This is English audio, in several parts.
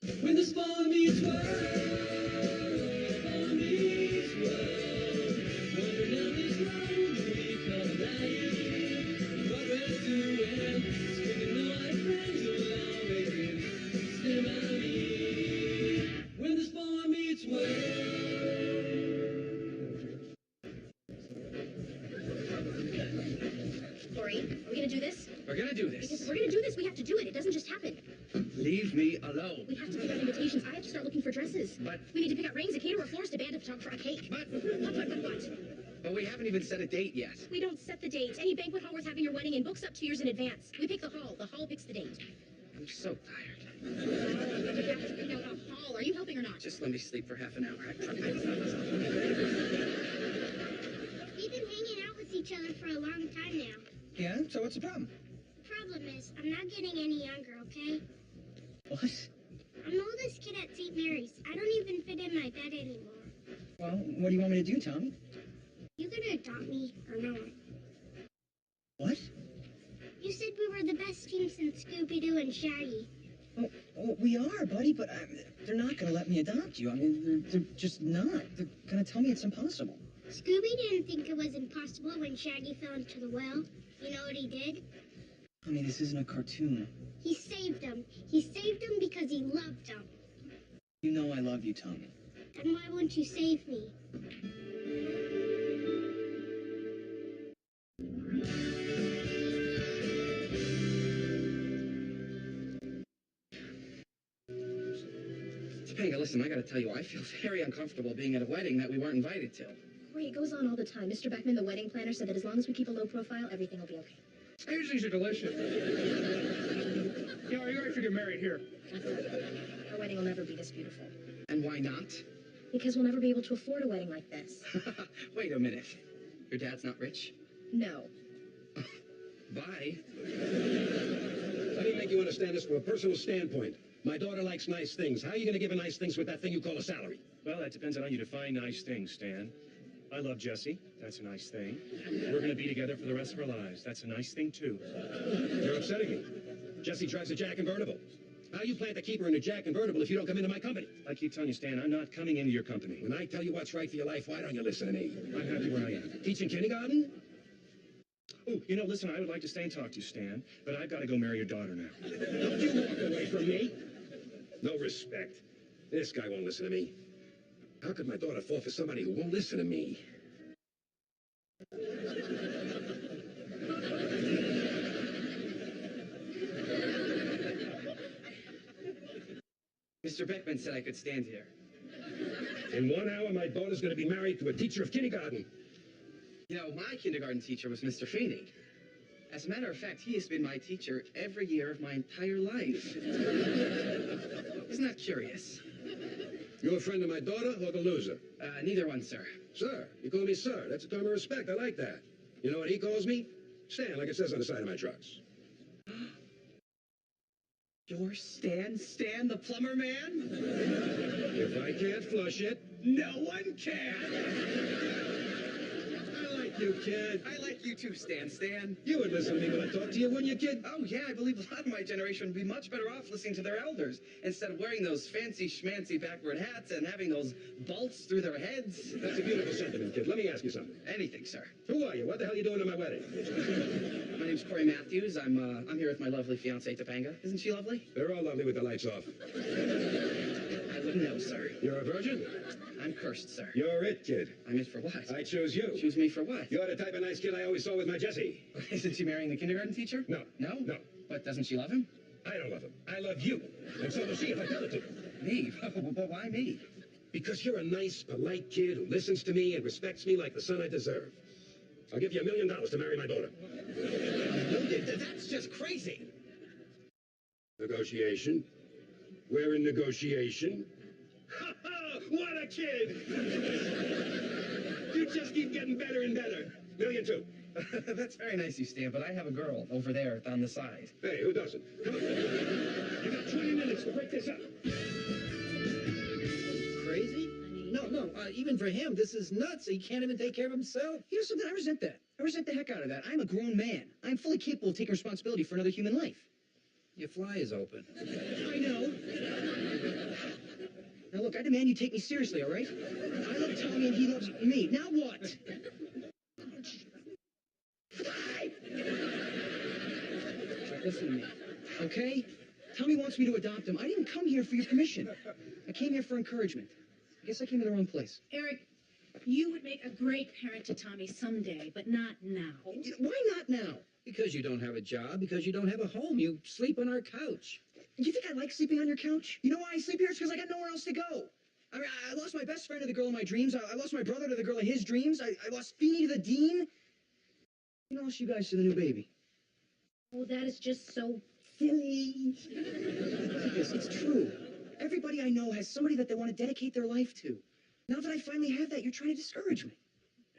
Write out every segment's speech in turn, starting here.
When the spawn meets world, spawn meets world. Wandering down this road we call life. What we're doing, spending the white friends will always stand by me. When the spawn meets world. Lori, are we gonna do this? We're gonna do this. Because if we're gonna do this, we have to do it. It doesn't just happen. Leave me alone. We have to pick out invitations. I have to start looking for dresses. But we need to pick out rings, a caterer, a florist, a band, a photographer, a cake. But we haven't even set a date yet. We don't set the dates. Any banquet hall worth having your wedding in books up 2 years in advance. We pick the hall. The hall picks the date. I'm so tired. We have to pick out a hall. Are you helping or not? Just let me sleep for half an hour. I promise. We've been hanging out with each other for a long time now. Yeah? So what's the problem? Problem is, I'm not getting any younger, okay? What? I'm the oldest kid at St. Mary's. I don't even fit in my bed anymore. Well, what do you want me to do, Tommy? You gonna adopt me or not? What? You said we were the best team since Scooby-Doo and Shaggy. Oh, we are, buddy, but they're not going to let me adopt you. I mean, they're just not. They're going to tell me it's impossible. Scooby didn't think it was impossible when Shaggy fell into the well. You know what he did? I mean, this isn't a cartoon. He saved him. He saved him because he loved him. You know I love you, Tommy. Then why won't you save me? Topanga, listen, I gotta tell you, I feel very uncomfortable being at a wedding that we weren't invited to. Corey, it goes on all the time. Mr. Beckman, the wedding planner, said that as long as we keep a low profile, everything will be okay. These are delicious. Yeah, you're going to get married here. Our wedding will never be this beautiful. And why not? Because we'll never be able to afford a wedding like this. Wait a minute. Your dad's not rich? No. Bye. Let me make you understand this from a personal standpoint. My daughter likes nice things. How are you going to give her nice things with that thing you call a salary? Well, that depends on how you define nice things, Stan. I love Jessie. That's a nice thing. We're going to be together for the rest of our lives. That's a nice thing, too. You're upsetting me. Jessie drives a Jack convertible. How you plan to keep her in a Jack convertible if you don't come into my company? I keep telling you, Stan, I'm not coming into your company. When I tell you what's right for your life, why don't you listen to me? I'm happy where I am. Teaching kindergarten? Oh, you know, listen, I would like to stay and talk to you, Stan, but I've got to go marry your daughter now. Don't you walk away from me. No respect. This guy won't listen to me. How could my daughter fall for somebody who won't listen to me? Mr. Beckman said I could stand here. In 1 hour, my daughter's going to be married to a teacher of kindergarten. You know, my kindergarten teacher was Mr. Feeney. As a matter of fact, he has been my teacher every year of my entire life. Isn't that curious? You're a friend of my daughter or the loser? Neither one, sir. Sir. You call me sir. That's a term of respect. I like that. You know what he calls me? Stan, like it says on the side of my trucks. You're Stan the plumber man? If I can't flush it, No one can! I like you, kid. I like you too, Stan. You would listen to me when I talk to you, wouldn't you, kid? Oh, yeah, I believe a lot of my generation would be much better off listening to their elders instead of wearing those fancy schmancy backward hats and having those bolts through their heads. That's a beautiful sentiment, kid. Let me ask you something. Anything, sir. Who are you? What the hell are you doing at my wedding? My name's Corey Matthews. I'm here with my lovely fiancée, Topanga. Isn't she lovely? They're all lovely with the lights off. I wouldn't know, sir. You're a virgin? I'm cursed, sir. You're it, kid. I'm it for what? I chose you. Choose me for what? You're the type of nice kid I always saw with my Jessie. Isn't she marrying the kindergarten teacher? No. No? No. But doesn't she love him? I don't love him. I love you. And so will she if I tell her to. Me? But why me? Because you're a nice, polite kid who listens to me and respects me like the son I deserve. I'll give you $1 million to marry my daughter. That's just crazy. Negotiation? We're in negotiation. Ha ha! What a kid! You just keep getting better and better. $1.2 million. That's very nice, you Stan, but I have a girl over there on the side. Hey, who doesn't? Come on. You got 20 minutes to break this up. Crazy? No, even for him, this is nuts. He can't even take care of himself. You know something? I resent that. I resent the heck out of that. I'm a grown man. I'm fully capable of taking responsibility for another human life. Your fly is open. I know. I demand you take me seriously, all right? I love Tommy and he loves me. Now what? Listen to me, okay? Tommy wants me to adopt him. I didn't come here for your permission. I came here for encouragement. I guess I came to the wrong place. Eric, you would make a great parent to Tommy someday, but not now. Why not now? Because you don't have a job, because you don't have a home. You sleep on our couch. You think I like sleeping on your couch? You know why I sleep here? It's because I got nowhere else to go. I mean, I lost my best friend to the girl of my dreams. I lost my brother to the girl of his dreams. I lost Feeny to the dean. And I lost you guys to the new baby. Oh, that is just so Silly. Look at this, it's true. Everybody I know has somebody that they want to dedicate their life to. Now that I finally have that, you're trying to discourage me.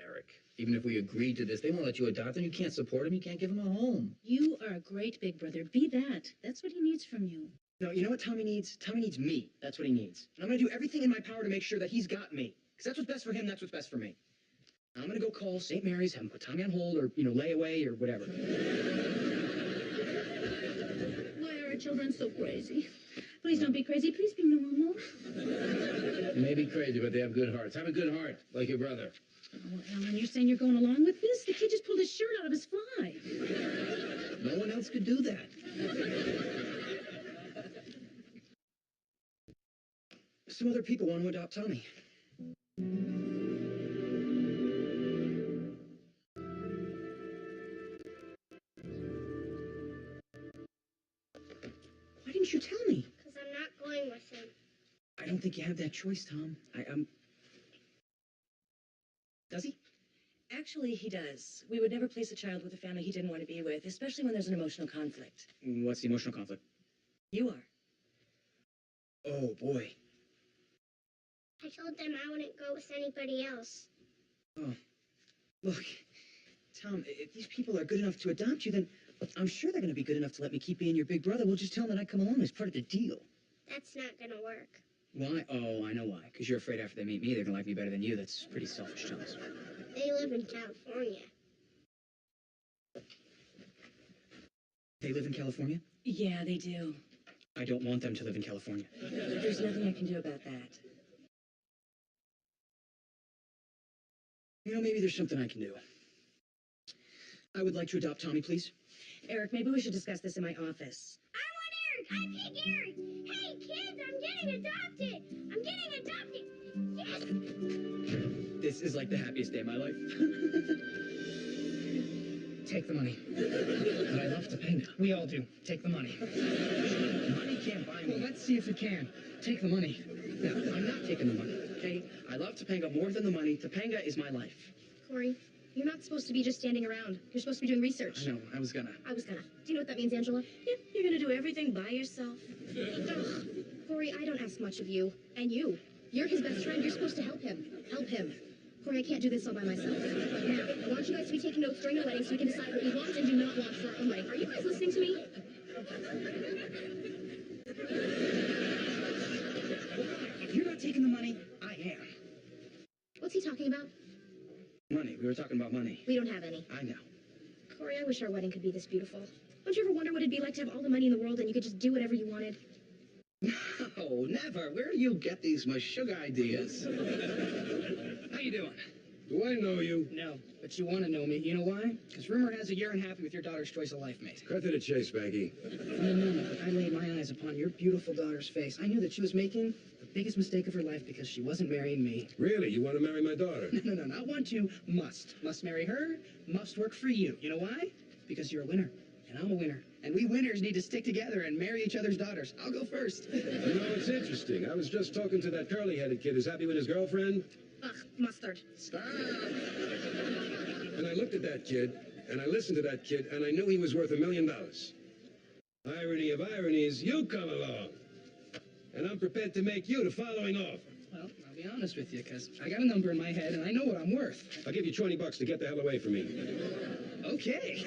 Eric, even if we agreed to this, they won't let you adopt him. You can't support him. You can't give him a home. You are a great big brother. Be that. That's what he needs from you. No, you know what Tommy needs? Tommy needs me. That's what he needs. And I'm going to do everything in my power to make sure that he's got me. Because that's what's best for him, that's what's best for me. I'm going to go call St. Mary's, have him put Tommy on hold, or, lay away, or whatever. Why are our children so crazy? Please don't be crazy. Please be normal. They may be crazy, but they have good hearts. Have a good heart, like your brother. Oh, Ellen, you're saying you're going along with this? The kid just pulled his shirt out of his fly. No one else could do that. Some other people want to adopt Tommy. Why didn't you tell me? Because I'm not going with him. I don't think you have that choice, Tom. Does he? Actually, he does. We would never place a child with a family he didn't want to be with, especially when there's an emotional conflict. What's the emotional conflict? You are. Oh, boy. I told them I wouldn't go with anybody else. Oh. Look, Tom, if these people are good enough to adopt you, then I'm sure they're going to be good enough to let me keep being your big brother. We'll just tell them that I come along as part of the deal. That's not going to work. Why? Oh, I know why. Because you're afraid after they meet me, they're going to like me better than you. That's pretty selfish, Thomas. They live in California. They live in California? Yeah, they do. I don't want them to live in California. There's nothing I can do about that. Maybe there's something I can do. I would like to adopt Tommy, please. Eric, maybe we should discuss this in my office. I want Eric! I pick Eric! Hey, kids, I'm getting adopted! I'm getting adopted! Yes! This is like the happiest day of my life. Take the money. But I love Topanga. We all do. Take the money. Money can't buy me. Well, let's see if it can. Take the money. No, I'm not taking the money, okay? I love Topanga more than the money. Topanga is my life. Corey, you're not supposed to be just standing around. You're supposed to be doing research. I know, I was gonna. Do you know what that means, Angela? Yeah, you're gonna do everything by yourself. Ugh. Corey, I don't ask much of you. And you. You're his best friend. You're supposed to help him. Help him. Corey, I can't do this all by myself. Now, I want you guys to be taking notes during the wedding so we can decide what we want and do not want for our own wedding. Are you guys listening to me? If you're not taking the money, I am. What's he talking about? Money. We were talking about money. We don't have any. I know. Corey, I wish our wedding could be this beautiful. Don't you ever wonder what it'd be like to have all the money in the world and you could just do whatever you wanted? No, never. Where do you get these sugar ideas? How you doing? Do I know you? No, but you want to know me. You know why? Because rumor has it you're unhappy with your daughter's choice of life mate. Cut to the chase, Maggie. From the moment that I laid my eyes upon your beautiful daughter's face, I knew that she was making the biggest mistake of her life because she wasn't marrying me. Really? You want to marry my daughter? No, not want to. Must. Must marry her. Must work for you. You know why? Because you're a winner. And I'm a winner. And we winners need to stick together and marry each other's daughters. I'll go first. It's interesting. I was just talking to that curly-headed kid who's happy with his girlfriend. Ugh, mustard. Stop. And I looked at that kid, and I listened to that kid, and I knew he was worth $1 million. Irony of ironies, you come along. And I'm prepared to make you the following offer. Well, I'll be honest with you, because I got a number in my head, and I know what I'm worth. I'll give you $20 to get the hell away from me. Okay.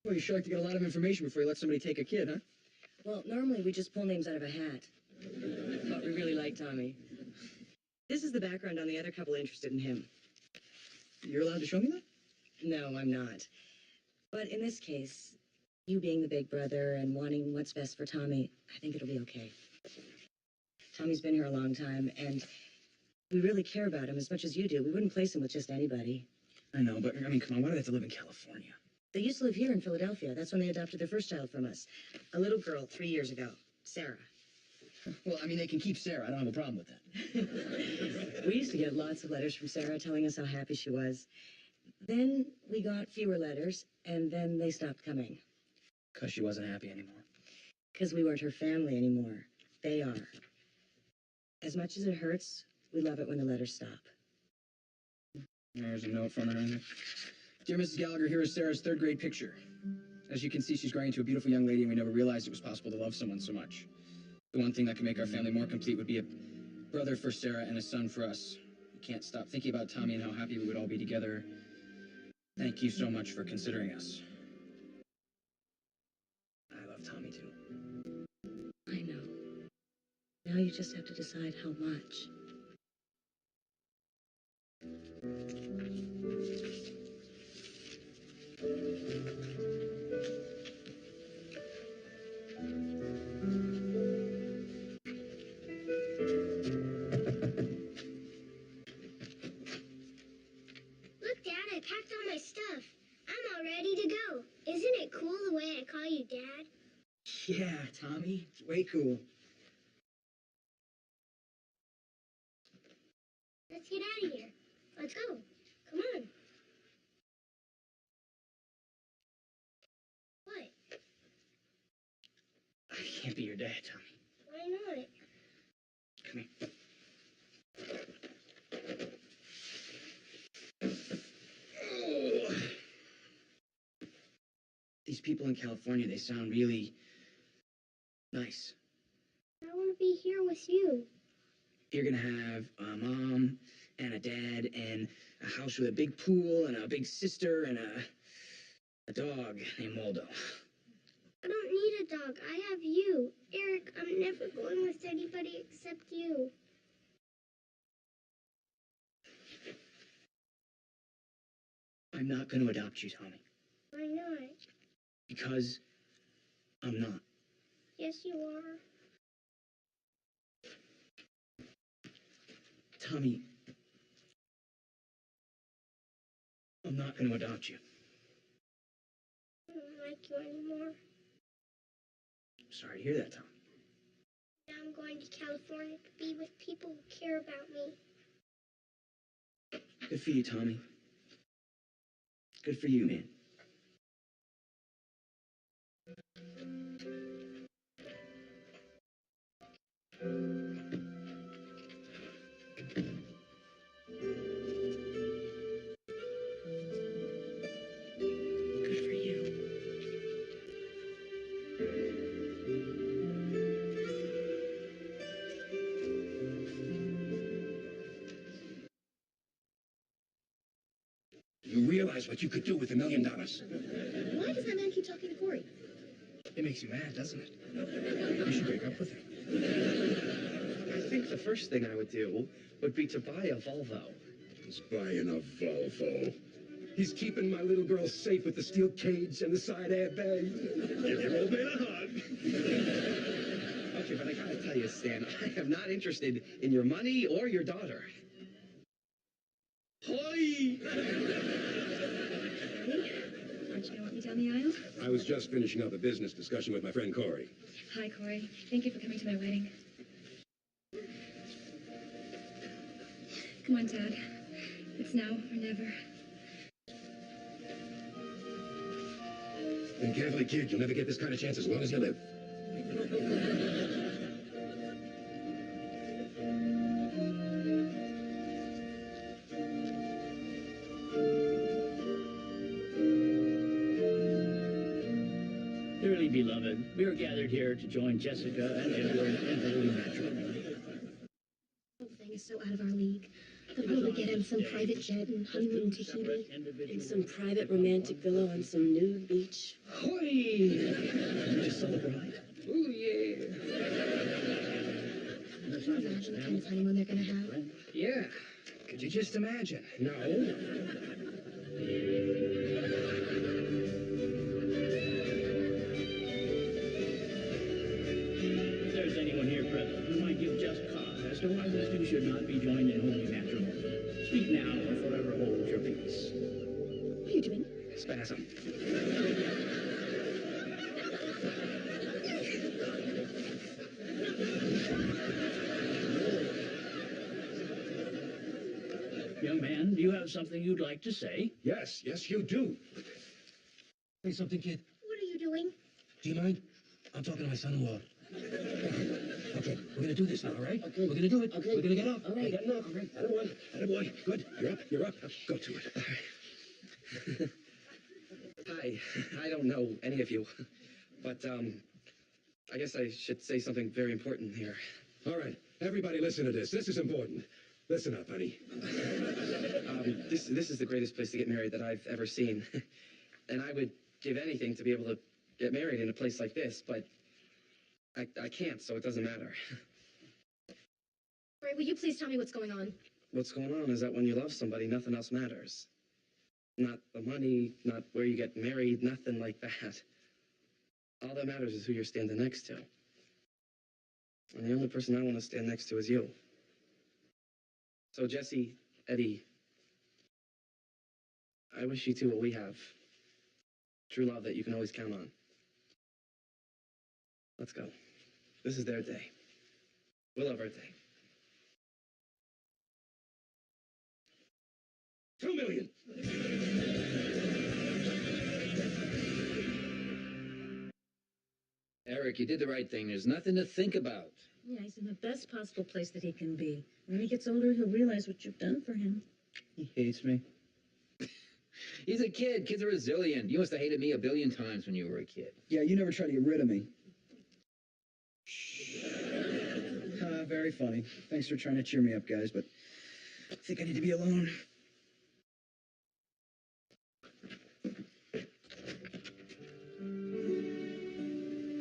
Well, you sure like to get a lot of information before you let somebody take a kid, huh? Well, normally we just pull names out of a hat. But we really like Tommy. This is the background on the other couple interested in him. You're allowed to show me that? No, I'm not. But in this case, You being the big brother and wanting what's best for Tommy, I think it'll be okay. Tommy's been here a long time, and we really care about him as much as you do. We wouldn't place him with just anybody. I know, but I mean, come on, why do they have to live in California? They used to live here in Philadelphia. That's when they adopted their first child from us. A little girl 3 years ago, Sarah. Well, I mean, they can keep Sarah. I don't have a problem with that. We used to get lots of letters from Sarah telling us how happy she was. Then we got fewer letters, and then they stopped coming. Because she wasn't happy anymore. Because we weren't her family anymore. They are. As much as it hurts, we love it when the letters stop. There's a note from her in there. Dear Mrs. Gallagher, here is Sarah's third grade picture. As you can see, she's growing into a beautiful young lady, and we never realized it was possible to love someone so much. The one thing that could make our family more complete would be a brother for Sarah and a son for us. We can't stop thinking about Tommy and how happy we would all be together. Thank you so much for considering us. I love Tommy, too. I know. Now you just have to decide how much. Look, Dad, I packed all my stuff. I'm all ready to go. Isn't it cool the way I call you Dad? Yeah, Tommy. It's way cool. Let's get out of here. Let's go. Come on. What? I can't be your dad, Tommy. Why not? Come here. Oh. These people in California, they sound really nice. I want to be here with you. You're gonna have a mom and a dad and a house with a big pool and a big sister and a dog named Waldo. I don't need a dog. I have you. Eric, I'm never going with anybody except you. I'm not gonna adopt you, Tommy. Why not? Because I'm not. Yes, you are. Tommy, I'm not gonna adopt you. I don't like you anymore. I'm sorry to hear that, Tommy. Now I'm going to California to be with people who care about me. Good for you, Tommy. Good for you, man. Good for you. You realize what you could do with $1 million? Why does that man keep talking to Corey? It makes you mad, doesn't it? You should break up with him. I think the first thing I would do would be to buy a Volvo. He's buying a Volvo. He's keeping my little girl safe with the steel cage and the side airbag. Give your old man a hug. Okay, but I gotta tell you, Stan, I am not interested in your money or your daughter. Hoy! Aren't you gonna want me down the aisle? I was just finishing up a business discussion with my friend Corey. Hi, Corey. Thank you for coming to my wedding. Come on, Dad. It's now or never. Be careful, kid. You'll never get this kind of chance as long as you live. Dearly beloved, we are gathered here to join Jessica and Edward in holy matrimony. The whole thing is so out of our league. They'll probably get him some private jet and honeymoon to Tahiti. And some private romantic villa on some nude beach. Hoy! You just saw the bride? Ooh, yeah. Can you imagine the kind of honeymoon they're gonna have? Yeah. Could you just imagine? No. is anyone here present who might give just cause as to why those two should not be joined in holy matrimony? Speak now or forever hold your peace. What are you doing? Spasm. Young man, do you have something you'd like to say? Yes, you do. Say something, kid. What are you doing? Do you mind? I'm talking to my son-in-law. Okay, we're gonna do this now, all right? Okay. We're gonna do it. Okay. We're gonna get up. All right. Getting up. All right. Attaboy. Attaboy. Good. You're up. Go to it. Hi. I don't know any of you, but I guess I should say something very important here. All right. Everybody listen to this. This is important. Listen up, honey. This is the greatest place to get married that I've ever seen, and I would give anything to be able to get married in a place like this, but I can't, so it doesn't matter. Corey, will you please tell me what's going on? What's going on is that when you love somebody, nothing else matters. Not the money, not where you get married, nothing like that. All that matters is who you're standing next to. And the only person I want to stand next to is you. So, Jesse, Eddie, I wish you two what we have. True love that you can always count on. Let's go. This is their day. We'll have our day. 2 million. Eric, you did the right thing. There's nothing to think about. Yeah, he's in the best possible place that he can be. When he gets older, he'll realize what you've done for him. He hates me. He's a kid. Kids are resilient. You must have hated me a billion times when you were a kid. Yeah, you never tried to get rid of me. Very funny. Thanks for trying to cheer me up, guys, but I think I need to be alone.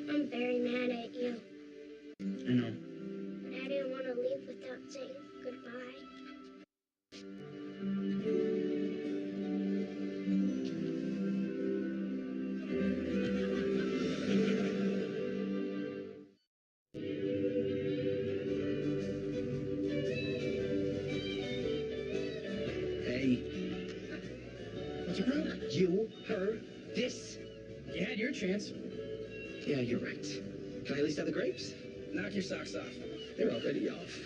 I'm very mad at you. I know. But I didn't want to leave without saying goodbye. What's your problem? You, her, this. You had your chance. Yeah, you're right. Can I at least have the grapes? Knock your socks off. They're already off.